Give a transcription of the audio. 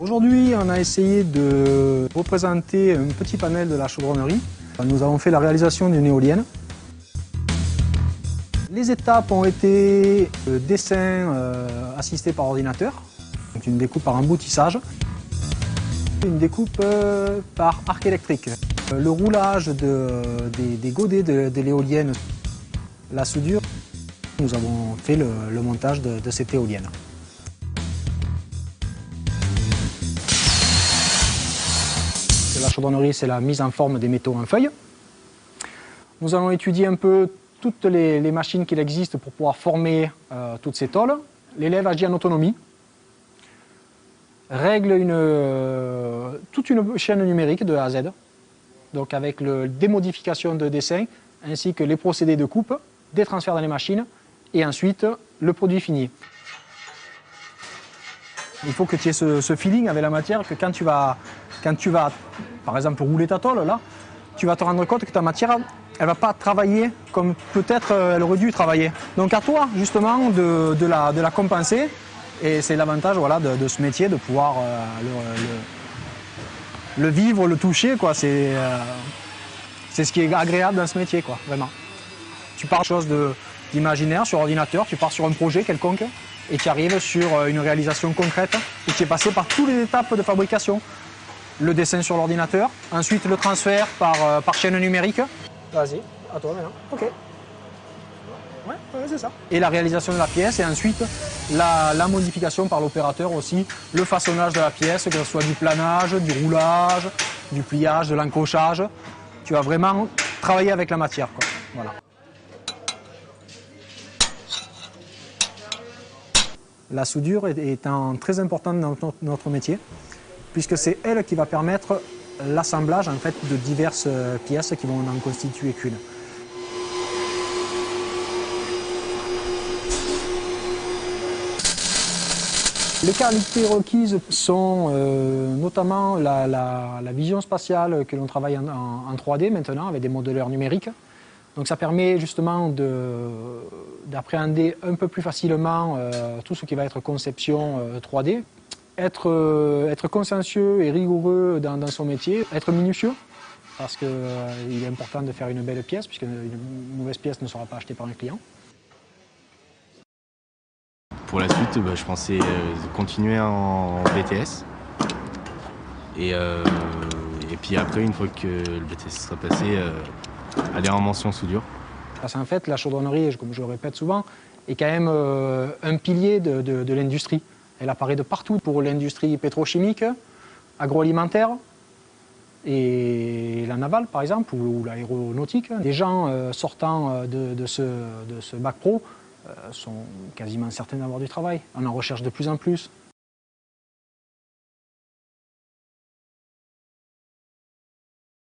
Aujourd'hui, on a essayé de représenter un petit panel de la chaudronnerie. Nous avons fait la réalisation d'une éolienne. Les étapes ont été dessin assisté par ordinateur, donc une découpe par emboutissage, une découpe par arc électrique, le roulage des godets de l'éolienne, la soudure. Nous avons fait le montage de cette éolienne. La chaudronnerie, c'est la mise en forme des métaux en feuille. Nous allons étudier un peu toutes les machines qu'il existe pour pouvoir former toutes ces tôles. L'élève agit en autonomie, règle toute une chaîne numérique de A à Z, donc avec des modifications de dessin, ainsi que les procédés de coupe, des transferts dans les machines, et ensuite le produit fini. Il faut que tu aies ce feeling avec la matière, que quand tu vas, par exemple, rouler ta tôle, là, tu vas te rendre compte que ta matière, elle ne va pas travailler comme peut-être elle aurait dû travailler. Donc à toi, justement, de la compenser. Et c'est l'avantage voilà, de ce métier, de pouvoir le vivre, le toucher. C'est ce qui est agréable dans ce métier, quoi, vraiment. Tu pars sur quelque chose d'imaginaire, sur ordinateur, tu pars sur un projet quelconque, et tu arrives sur une réalisation concrète, et tu es passé par toutes les étapes de fabrication. Le dessin sur l'ordinateur, ensuite le transfert par chaîne numérique. Vas-y, à toi maintenant. Ok. Ouais, c'est ça. Et la réalisation de la pièce, et ensuite la modification par l'opérateur aussi, le façonnage de la pièce, que ce soit du planage, du roulage, du pliage, de l'encrochage. Tu vas vraiment travailler avec la matière, quoi. Voilà. La soudure étant très importante dans notre métier, puisque c'est elle qui va permettre l'assemblage en fait, de diverses pièces qui vont en constituer qu'une. Les qualités requises sont notamment la vision spatiale que l'on travaille en 3D maintenant avec des modeleurs numériques. Donc ça permet justement d'appréhender un peu plus facilement tout ce qui va être conception 3D. Être consciencieux et rigoureux dans son métier, être minutieux, parce qu'il est important de faire une belle pièce, puisqu'une mauvaise pièce ne sera pas achetée par un client. Pour la suite, je pensais continuer en BTS. Et puis après, une fois que le BTS sera passé, aller en mention soudure. Parce qu'en fait, la chaudronnerie, comme je le répète souvent, est quand même un pilier de l'industrie. Elle apparaît de partout pour l'industrie pétrochimique, agroalimentaire et la navale par exemple, ou l'aéronautique. Les gens sortant de ce bac pro sont quasiment certains d'avoir du travail. On en recherche de plus en plus.